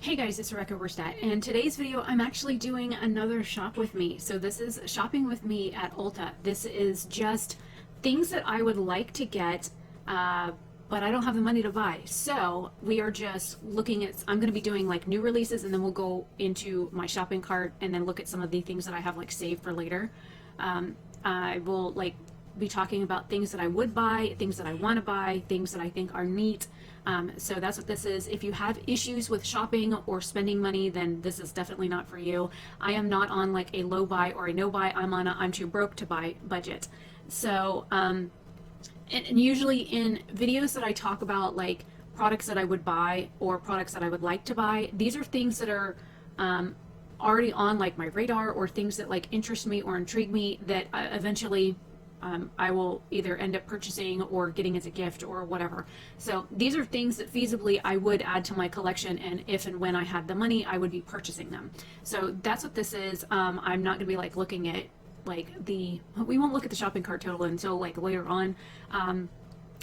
Hey guys, it's Rebecca Oberstadt, and in today's video I'm actually doing another shop with me. So this is shopping with me at Ulta. This is just things that I would like to get, but I don't have the money to buy. So we are just looking at, I'm going to be doing like new releases, and then we'll go into my shopping cart and then look at some of the things that I have like saved for later. I will be talking about things that I would buy, things that I want to buy, things that I think are neat. So that's what this is. If you have issues with shopping or spending money, then this is definitely not for you. I am not on like a low buy or a no buy. I'm on a I'm too broke to buy budget. So, and usually in videos that I talk about like products that I would buy or products that I would like to buy, these are things that are already on like my radar, or things that like interest me or intrigue me that eventually I will either end up purchasing or getting as a gift or whatever. So these are things that feasibly I would add to my collection, and if and when I had the money, I would be purchasing them. So that's what this is. I'm not going to be like looking at we won't look at the shopping cart total until like later on.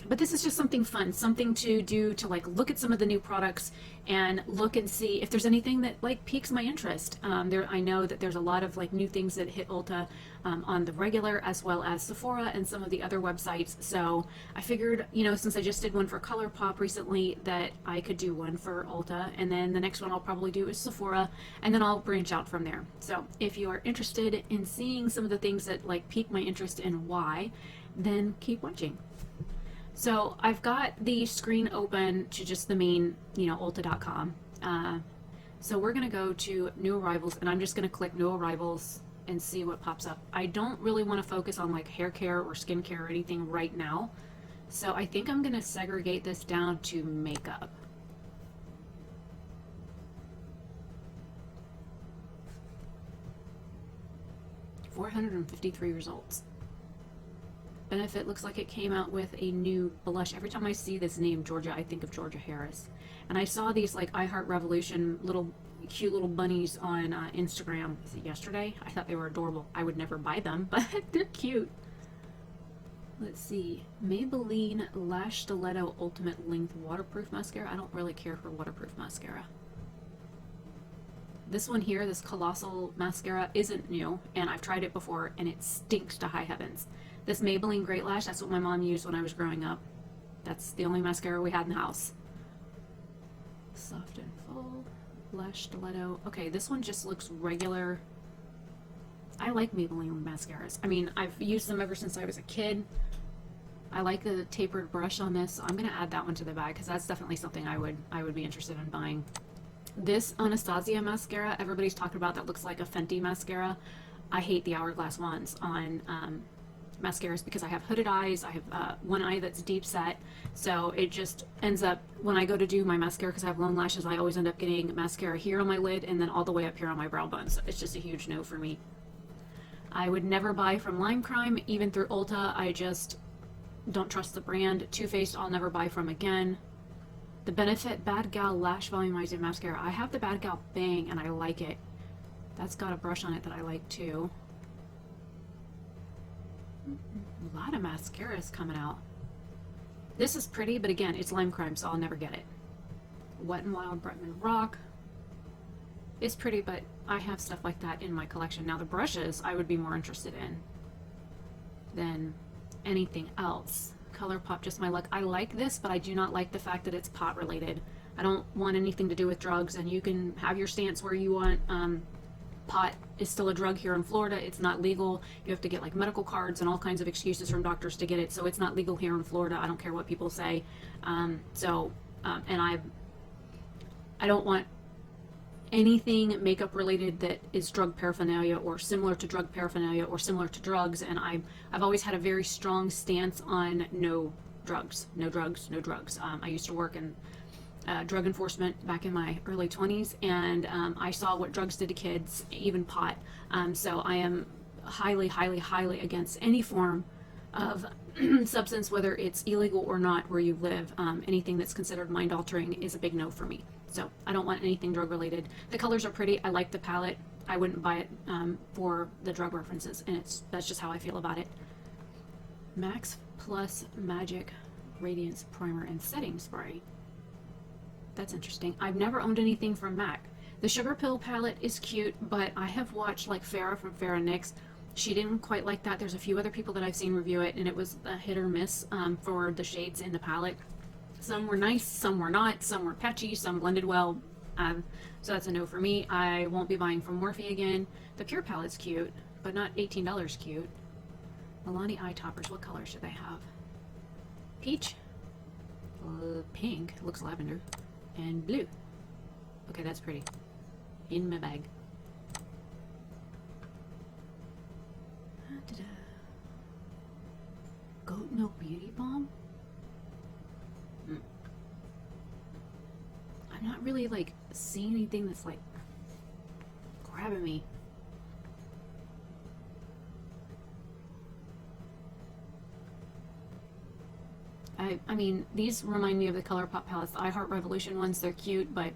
But this is just something fun, something to do, to like look at some of the new products and look and see if there's anything that like piques my interest. I know that there's a lot of like new things that hit Ulta on the regular, as well as Sephora and some of the other websites. So I figured, since I just did one for ColourPop recently, that I could do one for Ulta, and then the next one I'll probably do is Sephora, and then I'll branch out from there. So if you are interested in seeing some of the things that like pique my interest and why, then keep watching. So I've got the screen open to just the main, Ulta.com. So we're going to go to new arrivals, and I'm just going to click new arrivals and see what pops up. I don't really want to focus on like hair care or skin care or anything right now. So I think I'm going to segregate this down to makeup. $453 results. Benefit looks like it came out with a new blush. Every time I see this name, Georgia, I think of Georgia Harris. And I saw these like I Heart Revolution cute little bunnies on Instagram. Is it yesterday? I thought they were adorable. I would never buy them, but they're cute. Let's see. Maybelline Lash Stiletto Ultimate Length Waterproof Mascara. I don't really care for waterproof mascara. This one here, this Colossal Mascara, isn't new, and I've tried it before, and it stinks to high heavens. This Maybelline Great Lash, that's what my mom used when I was growing up. That's the only mascara we had in the house. Soft and Full, Lash Stiletto. Okay, this one just looks regular. I like Maybelline mascaras. I mean, I've used them ever since I was a kid. I like the tapered brush on this, so I'm going to add that one to the bag, because that's definitely something I would be interested in buying. This Anastasia mascara, everybody's talking about, that looks like a Fenty mascara. I hate the hourglass ones on mascaras because I have hooded eyes. I have one eye that's deep set, so it just ends up, when I go to do my mascara, because I have long lashes, I always end up getting mascara here on my lid and then all the way up here on my brow bone. So it's just a huge no for me. I would never buy from Lime Crime, even through Ulta. I just don't trust the brand. Too Faced I'll never buy from again. The Benefit Bad Gal Lash Volumizing Mascara. I have the Bad Gal Bang and I like it. That's got a brush on it that I like too. A lot of mascaras coming out. This is pretty, but again, it's Lime Crime, so I'll never get it. Wet n Wild Bretman Rock. It's pretty, but I have stuff like that in my collection. Now the brushes I would be more interested in than anything else. ColourPop, just my luck. I like this, but I do not like the fact that it's pot related. I don't want anything to do with drugs, and you can have your stance where you want. Pot is still a drug here in Florida. It's not legal. You have to get like medical cards and all kinds of excuses from doctors to get it, so it's not legal here in Florida. I don't care what people say. And I don't want anything makeup related that is drug paraphernalia or similar to drug paraphernalia or similar to drugs, and I've always had a very strong stance on no drugs, no drugs, no drugs. I used to work in drug enforcement back in my early 20s, and I saw what drugs did to kids, even pot. So I am highly, highly, highly against any form of substance, whether it's illegal or not where you live. Anything that's considered mind altering is a big no for me. So I don't want anything drug related. The colors are pretty. I like the palette. I wouldn't buy it for the drug references, and that's just how I feel about it. Max Plus Magic Radiance Primer and Setting Spray. That's interesting. I've never owned anything from MAC. The Sugar Pill palette is cute, but I have watched like Farrah from Farrah Nix. She didn't quite like that. There's a few other people that I've seen review it, and it was a hit or miss for the shades in the palette. Some were nice, some were not, some were patchy, some blended well. So that's a no for me. I won't be buying from Morphe again. The Pure palette's cute, but not $18 cute. Milani eye toppers, what color should they have? Peach, pink, looks lavender, and blue. Okay, that's pretty. In my bag. Goat milk beauty balm? I'm not really like seeing anything that's like grabbing me. I mean, these remind me of the ColourPop palettes, the I Heart Revolution ones. They're cute, but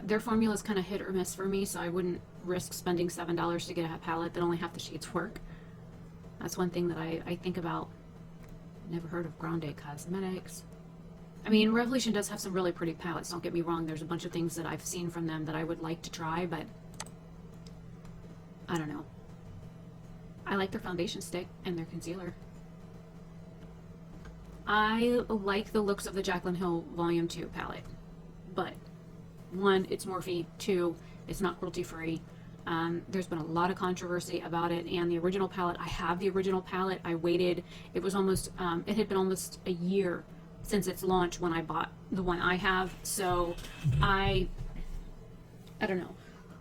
their formula is kind of hit or miss for me, so I wouldn't risk spending $7 to get a palette that only half the shades work. That's one thing that I think about. Never heard of Grande Cosmetics. I mean, Revolution does have some really pretty palettes, don't get me wrong. There's a bunch of things that I've seen from them that I would like to try, but I don't know. I like their foundation stick and their concealer. I like the looks of the Jaclyn Hill Volume 2 palette, but 1, it's Morphe, 2, it's not cruelty free. There's been a lot of controversy about it, and the original palette, I have the original palette. I waited, it was almost, it had been almost a year since its launch when I bought the one I have, so I don't know.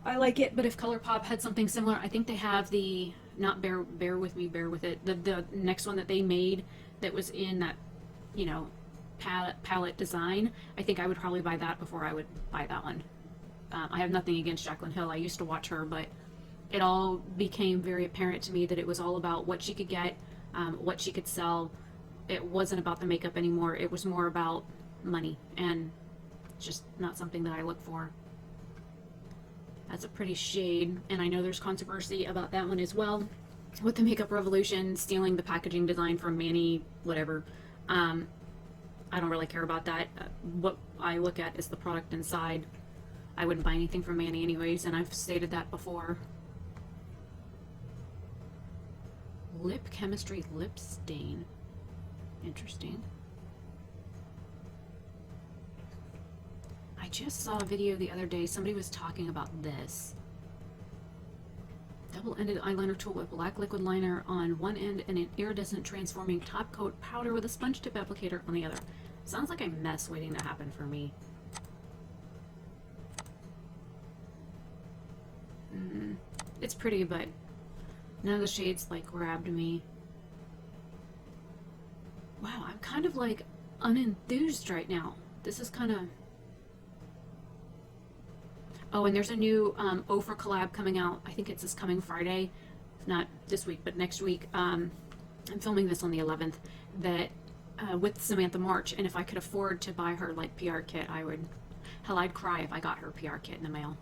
I like it, but if ColourPop had something similar, I think they have the, not bear with it, the next one that they made that was in that, you know, palette design. I think I would probably buy that before I would buy that one. I have nothing against Jaclyn Hill. I used to watch her, but it all became very apparent to me that it was all about what she could get, what she could sell. It wasn't about the makeup anymore. It was more about money, and it's just not something that I look for. That's a pretty shade, and I know there's controversy about that one as well, with the Makeup Revolution stealing the packaging design from Manny, whatever. I don't really care about that. What I look at is the product inside. I wouldn't buy anything from Manny anyways, and I've stated that before. Lip Chemistry Lip Stain. Interesting. I just saw a video the other day. Somebody was talking about this. Double-ended eyeliner tool with black liquid liner on one end and an iridescent transforming top coat powder with a sponge tip applicator on the other. Sounds like a mess waiting to happen for me. It's pretty, but none of the shades like grabbed me. Wow, I'm kind of like unenthused right now. This is kind of... Oh, and there's a new Oprah collab coming out. I think it's this coming Friday. Not this week, but next week. I'm filming this on the 11th. That with Samantha March, and if I could afford to buy her like PR kit, I would. Hell, I'd cry if I got her PR kit in the mail.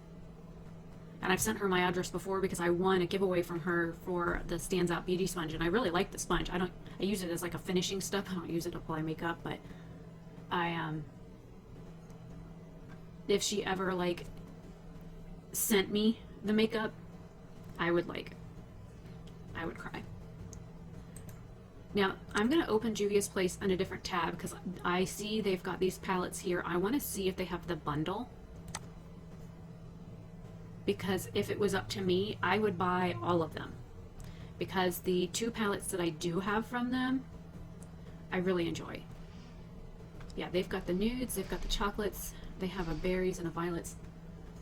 And I've sent her my address before because I won a giveaway from her for the Stands Out Beauty Sponge, and I really like the sponge. I use it as like a finishing stuff. I don't use it to apply makeup, but if she ever like sent me the makeup, I would cry. Now I'm gonna open Juvia's Place on a different tab because I see they've got these palettes here. I want to see if they have the bundle, because if it was up to me, I would buy all of them, because the 2 palettes that I do have from them I really enjoy. Yeah, they've got the nudes, they've got the chocolates, they have a berries and a violets.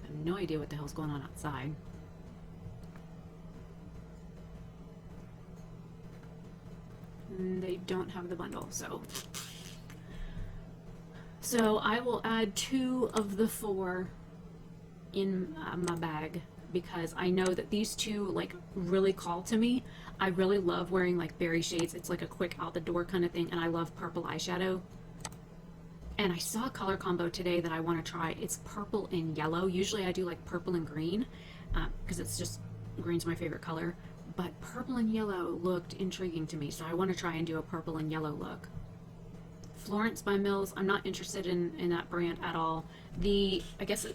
I have no idea what the hell's going on outside. And they don't have the bundle, so I will add 2 of the 4 in my bag, because I know that these 2 like really call to me. I really love wearing like berry shades. It's like a quick out the door kind of thing, and I love purple eyeshadow. And I saw a color combo today that I want to try. It's purple and yellow. Usually I do like purple and green because it's just, green's my favorite color, but purple and yellow looked intriguing to me, so I want to try and do a purple and yellow look Florence by Mills, I'm not interested in that brand at all. I guess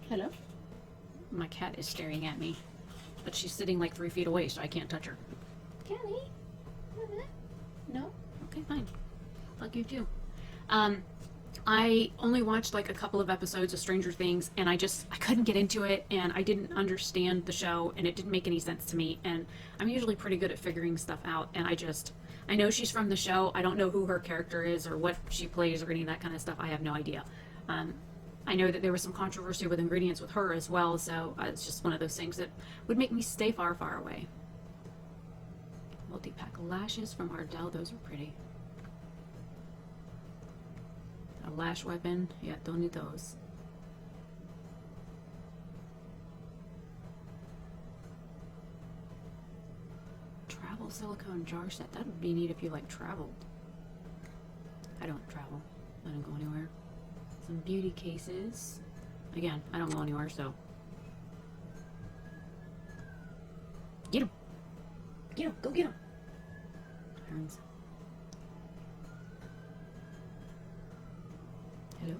hello? My cat is staring at me, but she's sitting like 3 feet away, so I can't touch her. Callie? No? Okay, fine. Fuck you too. I only watched like a couple of episodes of Stranger Things, and I couldn't get into it, and I didn't understand the show, and it didn't make any sense to me, and I'm usually pretty good at figuring stuff out, and I know she's from the show. I don't know who her character is or what she plays or any of that kind of stuff. I have no idea. I know that there was some controversy with ingredients with her as well, so it's just one of those things that would make me stay far, far away. Multi-pack lashes from Ardell. Those are pretty. A lash weapon. Yeah, don't need those. Travel silicone jar set. That would be neat if you like traveled. I don't travel. I don't go anywhere. Some beauty cases. Again, I don't go anywhere, so. Get him! Get him! Go get him! Turns. Hello?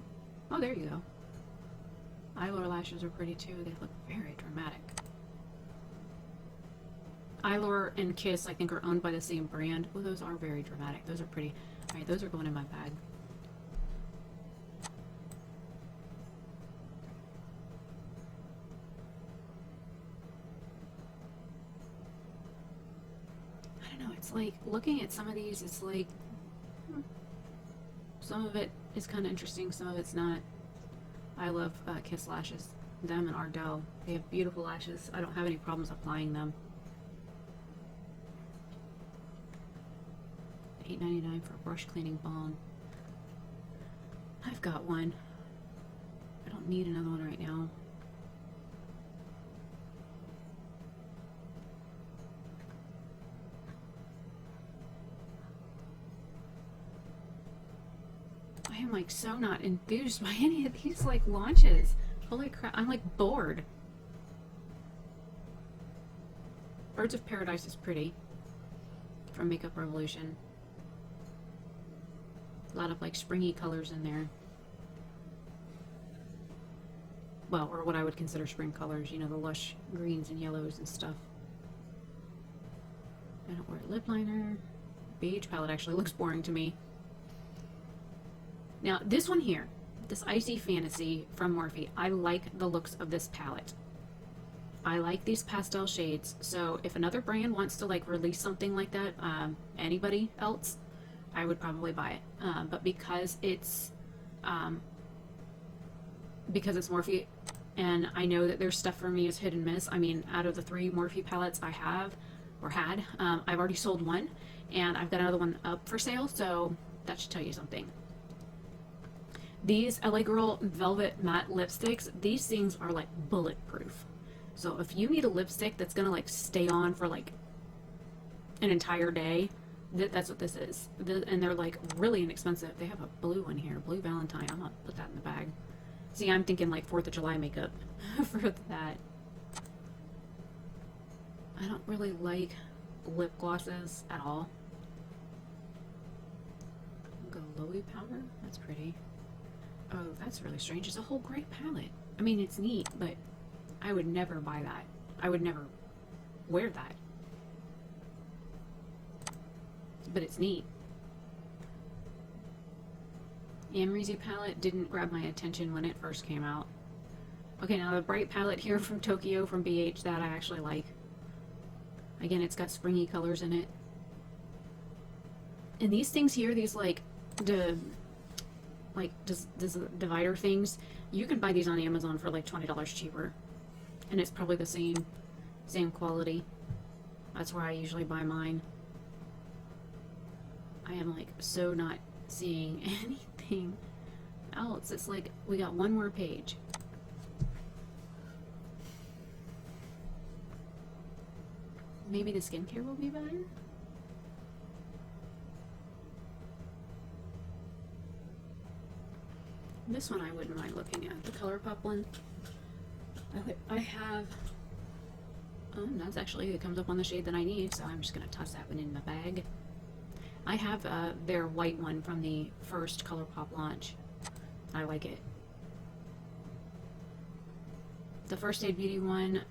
Oh, there you go. Eyelure lashes are pretty too. They look very dramatic. Eyelure and Kiss, I think, are owned by the same brand. Oh, those are very dramatic. Those are pretty. Alright, those are going in my bag. I don't know, it's like, looking at some of these, it's like, some of it is kind of interesting, some of it's not. I love Kiss lashes. Them and Ardell. They have beautiful lashes. I don't have any problems applying them. $8.99 for a brush cleaning balm. I've got one. I don't need another one right now. I am like so not enthused by any of these like launches. Holy crap, I'm like bored. Birds of Paradise is pretty. From Makeup Revolution. A lot of like springy colors in there. Well, or what I would consider spring colors, you know, the lush greens and yellows and stuff. I don't wear lip liner. Beige palette actually looks boring to me. Now, this one here, this Icy Fantasy from Morphe, I like the looks of this palette. I like these pastel shades, so if another brand wants to like release something like that, anybody else, I would probably buy it. But because it's Morphe, and I know that their stuff for me is hit and miss. I mean, out of the 3 Morphe palettes I have, or had, I've already sold one, and I've got another one up for sale, so that should tell you something. These LA Girl Velvet Matte Lipsticks, these things are like bulletproof. So if you need a lipstick that's gonna like stay on for like an entire day, that's what this is. And they're like really inexpensive. They have a blue one here, Blue Valentine. I'm gonna put that in the bag. See, I'm thinking like 4th of July makeup for that. I don't really like lip glosses at all. Glowy powder, that's pretty. Oh, that's really strange. It's a whole gray palette. I mean, it's neat, but I would never buy that. I would never wear that. But it's neat. Amrezy palette didn't grab my attention when it first came out. Okay, now the bright palette here from Tokyo from BH, that I actually like. Again, it's got springy colors in it. And these things here, these like divider things, you can buy these on Amazon for like $20 cheaper, and it's probably the same quality. That's where I usually buy mine. I am like so not seeing anything else. It's like we got one more page. Maybe the skincare will be better. This one I wouldn't mind looking at, the ColourPop one. I have, that's actually, it comes up on the shade that I need, so I'm just going to toss that one in my bag. I have their white one from the first ColourPop launch. I like it. The First Aid Beauty one,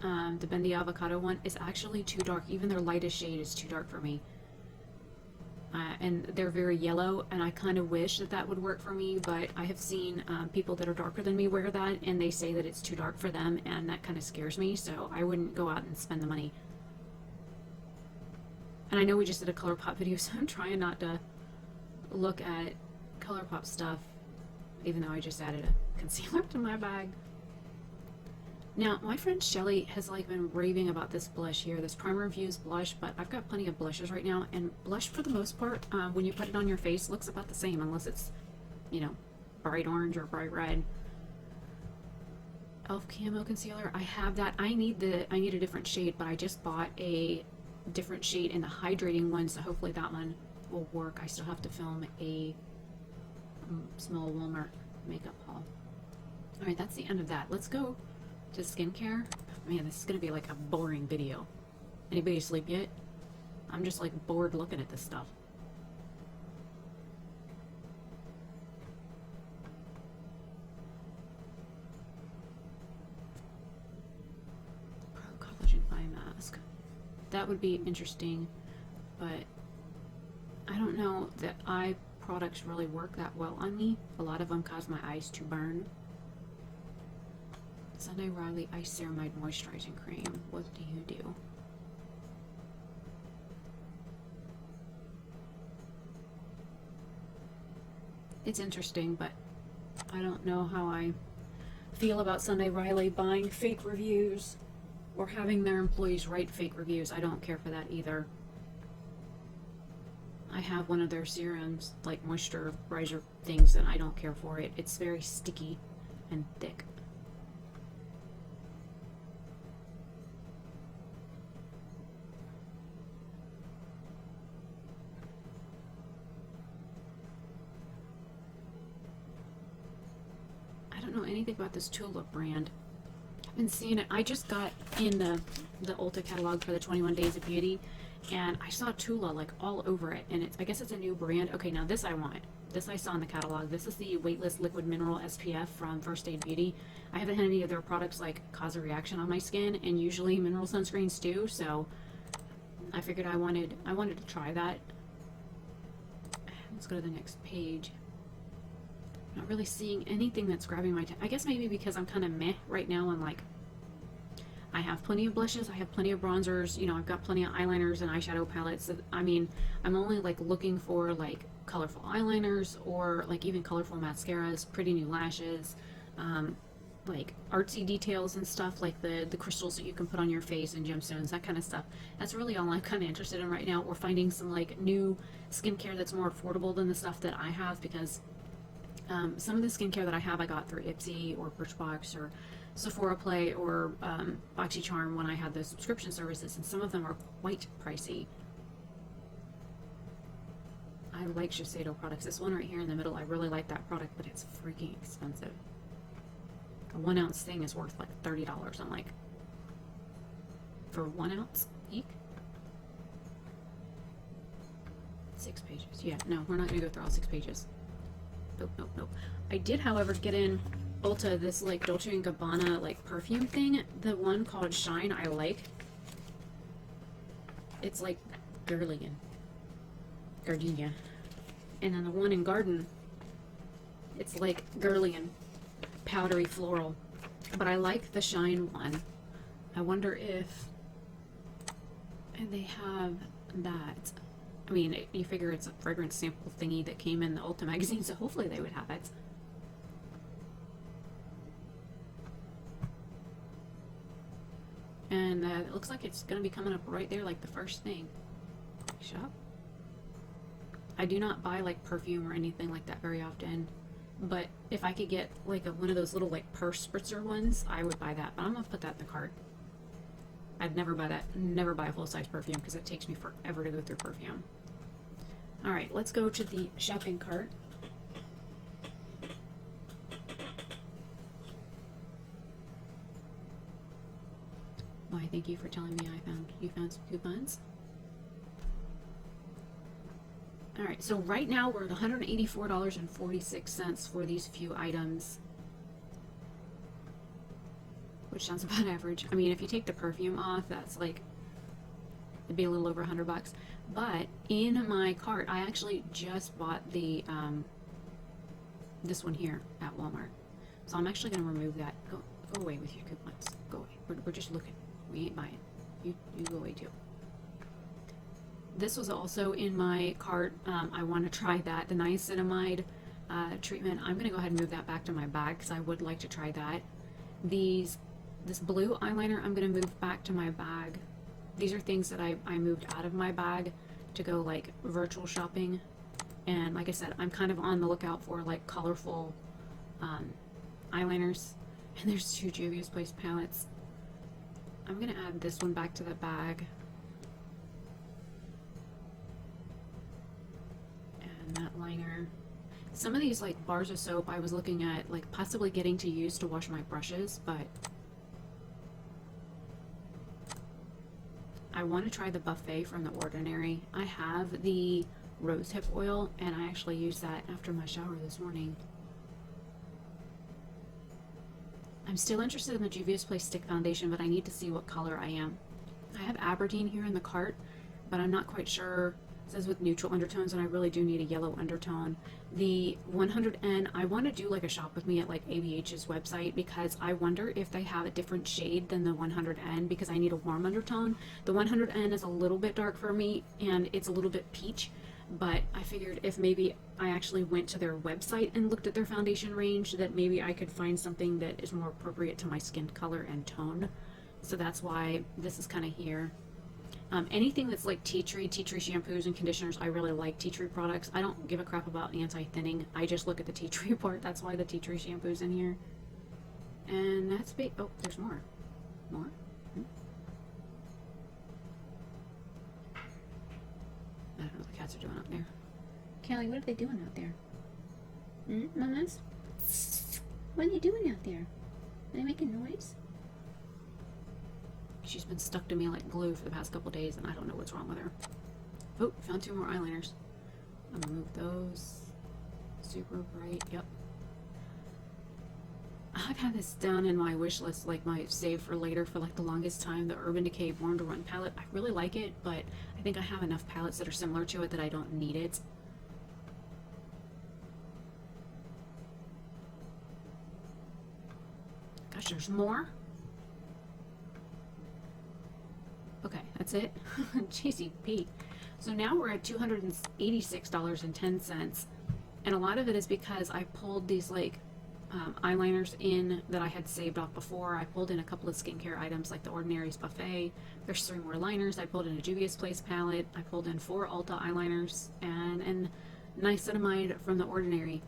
the Bendy Avocado one, is actually too dark. Even their lightest shade is too dark for me. And they're very yellow, and I kind of wish that that would work for me, but I have seen people that are darker than me wear that, and they say that it's too dark for them, and that kind of scares me, so I wouldn't go out and spend the money. And I know we just did a ColourPop video, so I'm trying not to look at ColourPop stuff, even though I just added a concealer to my bag. Now, my friend Shelly has like been raving about this blush here, this Primer Infused blush, but I've got plenty of blushes right now, and blush for the most part, when you put it on your face, looks about the same, unless it's, you know, bright orange or bright red. Elf Camo Concealer, I have that. I need a different shade, but I just bought a different shade in the hydrating one, so hopefully that one will work. I still have to film a small Walmart makeup haul. Alright, that's the end of that. Let's go to skincare. Man, this is gonna be like a boring video. Anybody asleep yet? I'm just like bored looking at this stuff. Pro Collagen Eye Mask. That would be interesting, but I don't know that eye products really work that well on me. A lot of them cause my eyes to burn. Sunday Riley Ice Ceramide Moisturizing Cream. What do you do? It's interesting, but I don't know how I feel about Sunday Riley buying fake reviews or having their employees write fake reviews. I don't care for that either. I have one of their serums, like moisturizer things, and I don't care for it. It's very sticky and thick. I don't know anything about this Tulip brand. I've been seeing it. I just got in the Ulta catalog for the 21 Days of Beauty, and I saw Tula like all over it, and I guess it's a new brand. Okay, now this I want. This I saw in the catalog. This is the Weightless Liquid Mineral SPF from First Aid Beauty. I haven't had any of their products like cause a reaction on my skin, and usually mineral sunscreens do, so I figured I wanted to try that. Let's go to the next page. Not really seeing anything that's grabbing my attention. I guess maybe because I'm kind of meh right now, and like I have plenty of blushes, I have plenty of bronzers, you know, I've got plenty of eyeliners and eyeshadow palettes. I mean, I'm only like looking for like colorful eyeliners or like even colorful mascaras, pretty new lashes, like artsy details and stuff, like the crystals that you can put on your face and gemstones, that kind of stuff. That's really all I'm kind of interested in right now, or finding some like new skincare that's more affordable than the stuff that I have, because some of the skincare that I have I got through Ipsy or Birchbox or Sephora Play or BoxyCharm when I had those subscription services, and some of them are quite pricey. I like Shiseido products. This one right here in the middle, I really like that product, but it's freaking expensive. A 1 ounce thing is worth like $30. I'm like, for 1 ounce? Eek? 6 pages. Yeah, no, we're not gonna go through all 6 pages. Nope, nope, nope. I did, however, get in Ulta this like Dolce & Gabbana like perfume thing. The one called Shine I like. It's like gardenia. And then the one in Garden, it's like Guerlain, powdery floral. But I like the Shine one. I wonder if they have that. I mean, you figure it's a fragrance sample thingy that came in the Ulta magazine, so hopefully they would have it. And it looks like it's going to be coming up right there, like the first thing. Shop. I do not buy like perfume or anything like that very often, but if I could get like one of those little like purse spritzer ones, I would buy that. But I'm going to put that in the cart. I'd never buy that. Never buy a full-size perfume because it takes me forever to go through perfume. Alright, let's go to the shopping cart. Why, thank you for telling me you found some coupons. All right, so right now we're at $184.46 for these few items, which sounds about average. I mean, if you take the perfume off, that's like, it'd be a little over $100. But in my cart, I actually just bought the this one here at Walmart. So I'm actually going to remove that. Go away with your coupons. Go away. We're just looking. We ain't buying. You go away too. This was also in my cart. I want to try that, the niacinamide treatment. I'm going to go ahead and move that back to my bag because I would like to try that. This blue eyeliner, I'm going to move back to my bag. These are things that I moved out of my bag to go like virtual shopping. And like I said, I'm kind of on the lookout for like colorful eyeliners. And there's 2 Juvia's Place palettes. I'm going to add this one back to the bag. That liner. Some of these like bars of soap I was looking at like possibly getting to use to wash my brushes, but I want to try the Buffet from The Ordinary. I have the rosehip oil and I actually used that after my shower this morning. I'm still interested in the Juvia's Place stick foundation, but I need to see what color I am. I have Aberdeen here in the cart, but I'm not quite sure. It says with neutral undertones, and I really do need a yellow undertone. The 100N, I want to do like a shop with me at like ABH's website because I wonder if they have a different shade than the 100N because I need a warm undertone. The 100N is a little bit dark for me and it's a little bit peach, but I figured if maybe I actually went to their website and looked at their foundation range that maybe I could find something that is more appropriate to my skin color and tone. So that's why this is kind of here. Anything that's like tea tree shampoos and conditioners, I really like tea tree products. I don't give a crap about anti-thinning. I just look at the tea tree part. That's why the tea tree shampoo's in here. And that's big. Oh, there's more. More? I don't know what the cats are doing out there. Callie, what are they doing out there? Mamas? What are they doing out there? Are they making noise? She's been stuck to me like glue for the past couple days and I don't know what's wrong with her. Oh, found 2 more eyeliners. I'm gonna move those. Super bright, yep. I've had this down in my wish list, like my save for later for like the longest time, the Urban Decay Born to Run palette. I really like it, but I think I have enough palettes that are similar to it that I don't need it. Gosh, there's more? Okay, that's it. JCP. So now we're at $286.10, and a lot of it is because I pulled these like eyeliners in that I had saved off before. I pulled in a couple of skincare items like the Ordinary's Buffet. There's 3 more liners. I pulled in a Juvia's Place palette. I pulled in 4 Ulta eyeliners and niacinamide from the Ordinary.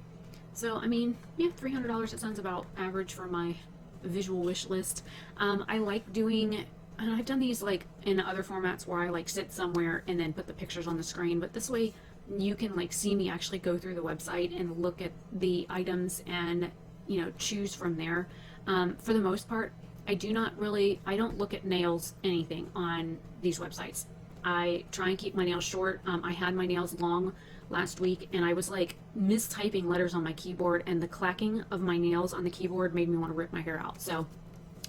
So I mean, yeah, $300. It sounds about average for my visual wish list. I like doing. And I've done these like in other formats where I like sit somewhere and then put the pictures on the screen, but this way you can like see me actually go through the website and look at the items and, you know, choose from there. For the most part, I don't look at nails, anything on these websites. I try and keep my nails short. I had my nails long last week and I was like mistyping letters on my keyboard and the clacking of my nails on the keyboard made me want to rip my hair out. So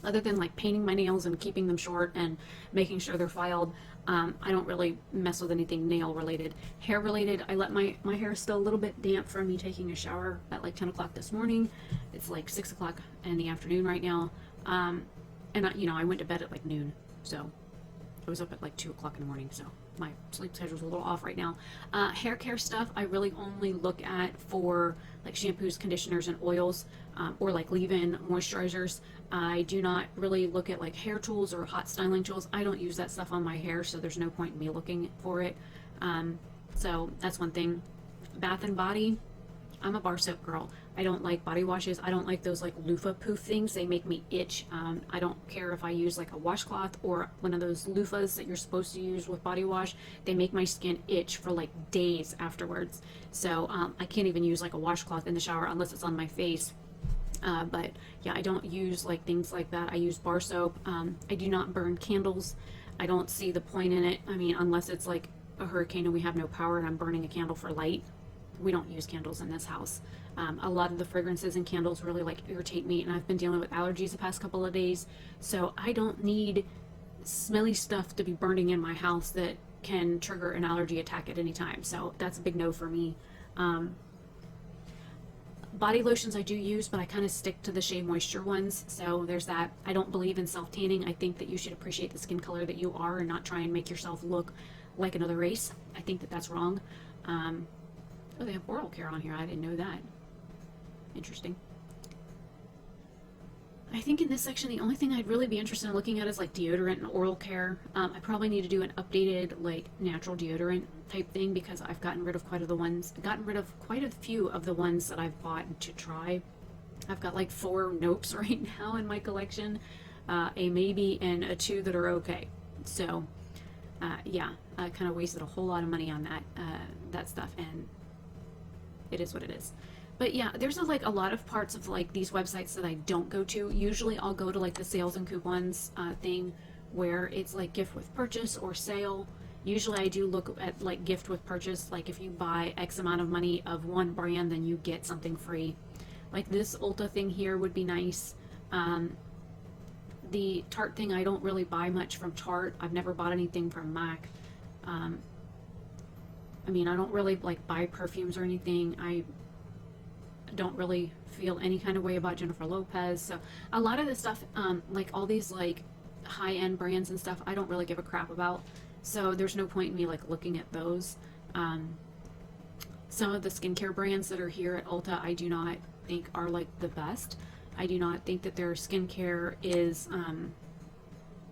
other than like painting my nails and keeping them short and making sure they're filed, I don't really mess with anything nail related. Hair related, I let my hair still a little bit damp from me taking a shower at like 10 o'clock this morning. It's like 6 o'clock in the afternoon right now. And I went to bed at like noon. So I was up at like 2 o'clock in the morning. So my sleep schedule's a little off right now. Hair care stuff, I really only look at for like shampoos, conditioners, and oils, or like leave-in moisturizers. I do not really look at like hair tools or hot styling tools. I don't use that stuff on my hair, so there's no point in me looking for it. So that's one thing. Bath and Body, I'm a bar soap girl. I don't like body washes. I don't like those like loofah poof things. They make me itch. I don't care if I use like a washcloth or one of those loofahs that you're supposed to use with body wash. They make my skin itch for like days afterwards. So I can't even use like a washcloth in the shower unless it's on my face. But yeah, I don't use like things like that. I use bar soap. I do not burn candles. I don't see the point in it. I mean, unless it's like a hurricane and we have no power and I'm burning a candle for light. We don't use candles in this house. A lot of the fragrances and candles really like irritate me, and I've been dealing with allergies the past couple of days, so I don't need smelly stuff to be burning in my house that can trigger an allergy attack at any time. So that's a big no for me. Body lotions I do use, but I kind of stick to the Shea Moisture ones, so there's that. I don't believe in self-tanning. I think that you should appreciate the skin color that you are and not try and make yourself look like another race. I think that that's wrong. Oh, they have oral care on here. I didn't know that. Interesting. I think in this section, the only thing I'd really be interested in looking at is like deodorant and oral care. I probably need to do an updated like natural deodorant type thing because I've gotten rid of quite a few of the ones that I've bought to try. I've got like 4 nopes right now in my collection, a maybe and a 2 that are okay. So yeah, I kind of wasted a whole lot of money on that stuff, and it is what it is. But yeah, there's like a lot of parts of like these websites that I don't go to. Usually I'll go to like the sales and coupons thing where it's like gift with purchase or sale. Usually I do look at like gift with purchase, like if you buy X amount of money of one brand, then you get something free. Like this Ulta thing here would be nice. The Tarte thing, I don't really buy much from Tarte. I've never bought anything from MAC. I mean, I don't really like buy perfumes or anything. I don't really feel any kind of way about Jennifer Lopez. So a lot of this stuff, like all these like high-end brands and stuff, I don't really give a crap about. So there's no point in me like looking at those. Some of the skincare brands that are here at Ulta, I do not think are like the best. I do not think that their skincare is,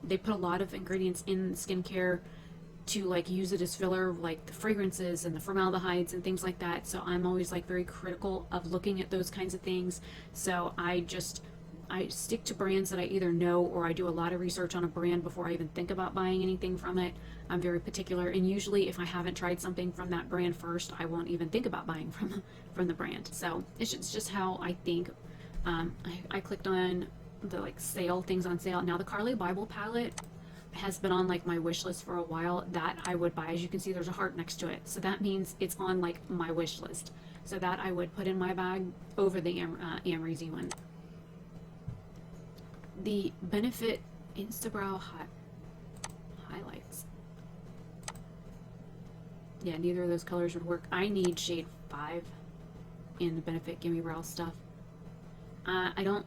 they put a lot of ingredients in skincare to like use it as filler, like the fragrances and the formaldehydes and things like that. So I'm always like very critical of looking at those kinds of things. So I stick to brands that I either know, or I do a lot of research on a brand before I even think about buying anything from it. I'm very particular, and usually if I haven't tried something from that brand first, I won't even think about buying from the brand. So it's just how I think. I clicked on the like sale, things on sale. Now the Carly Bible palette has been on like my wish list for a while. That I would buy. As you can see, there's a heart next to it, so that means it's on like my wish list. So that I would put in my bag over the Amrezy one. The Benefit Instabrow highlights. Yeah, neither of those colors would work. I need shade 5 in the Benefit Gimme Brow stuff. I don't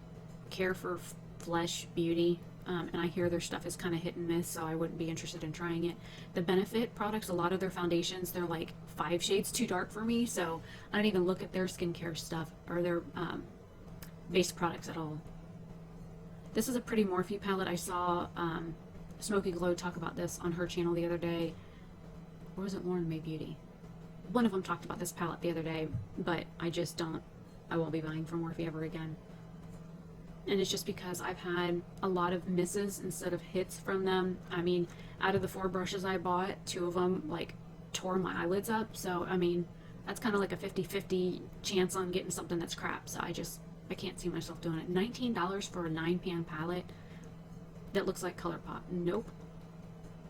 care for Flesh Beauty, and I hear their stuff is kind of hit and miss, so I wouldn't be interested in trying it. The Benefit products, a lot of their foundations, they're like 5 shades too dark for me, so I don't even look at their skincare stuff or their base products at all. This is a pretty Morphe palette. I saw Smoky Glow talk about this on her channel the other day. Or was it Lauren May Beauty? One of them talked about this palette the other day, but I won't be buying from Morphe ever again. And it's just because I've had a lot of misses instead of hits from them. I mean, out of the 4 brushes I bought, 2 of them like tore my eyelids up. So, I mean, that's kind of like a 50-50 chance on getting something that's crap. So I can't see myself doing it. $19 for a 9-pan palette that looks like ColourPop. Nope.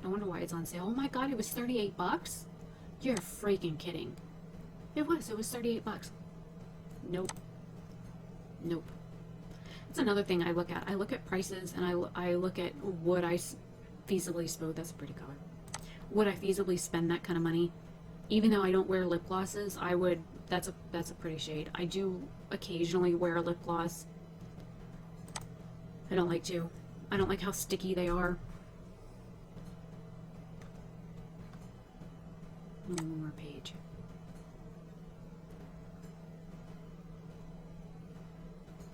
I wonder why it's on sale. Oh my god, it was 38 bucks? You're freaking kidding. It was 38 bucks. Nope. Nope. That's another thing I look at. I look at prices, and I look at would I feasibly spend, that's a pretty color. Would I feasibly spend that kind of money? Even though I don't wear lip glosses, I would. That's a pretty shade. I do occasionally wear a lip gloss. I don't like to. I don't like how sticky they are. One more page.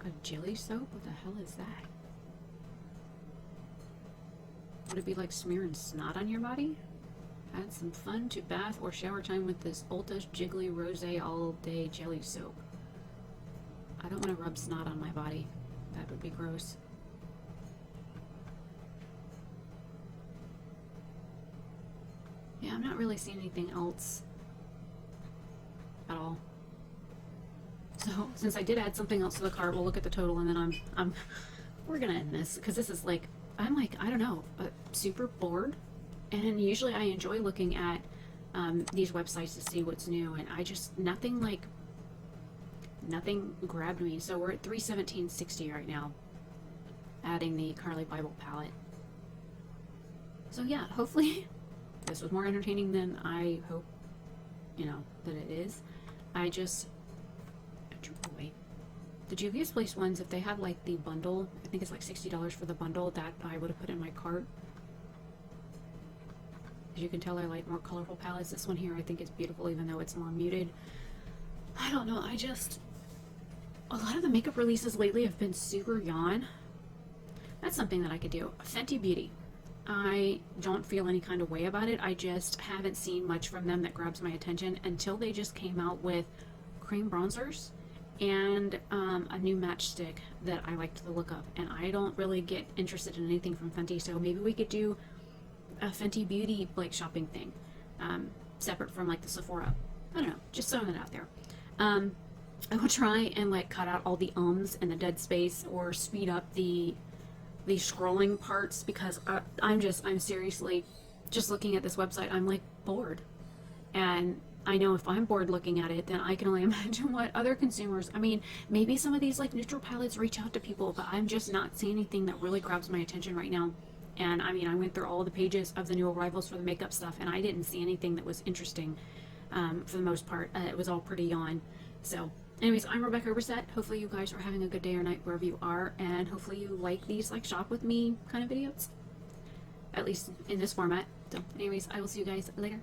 A jelly soap? What the hell is that? Would it be like smearing snot on your body? Add some fun to bath or shower time with this Ulta Jiggly Rose All Day Jelly Soap. I don't want to rub snot on my body. That would be gross. Yeah, I'm not really seeing anything else at all. So, since I did add something else to the cart, we'll look at the total, and then we're gonna end this, because this is like, I don't know, super bored, and usually I enjoy looking at these websites to see what's new, and I just, nothing grabbed me. So we're at $317.60 right now, adding the Carly Bible palette. So yeah, hopefully this was more entertaining than I hope, that it is. I just, wait, the Juvia's Place ones, if they had like the bundle, I think it's like $60 for the bundle, that I would have put in my cart. As you can tell, I like more colorful palettes. This one here I think is beautiful, even though it's more muted. I don't know, a lot of the makeup releases lately have been super Yawn. That's something that I could do. Fenty Beauty. I don't feel any kind of way about it. I just haven't seen much from them that grabs my attention until they just came out with cream bronzers and a new matchstick that I liked the look of. And I don't really get interested in anything from Fenty, so maybe we could do a Fenty Beauty like shopping thing, separate from like the Sephora. I don't know, just throwing it out there. I will try and like cut out all the ums and the dead space, or speed up the scrolling parts, because I'm seriously just looking at this website. I'm like bored, and I know if I'm bored looking at it, then I can only imagine what other consumers, maybe some of these like neutral palettes reach out to people, but I'm just not seeing anything that really grabs my attention right now. And I went through all the pages of the new arrivals for the makeup stuff, and I didn't see anything that was interesting. For the most part, it was all pretty Yawn. So anyways, I'm Rebecca Oberstadt. Hopefully you guys are having a good day or night wherever you are, and hopefully you like these like shop with me kind of videos, at least in this format. So anyways, I will see you guys later.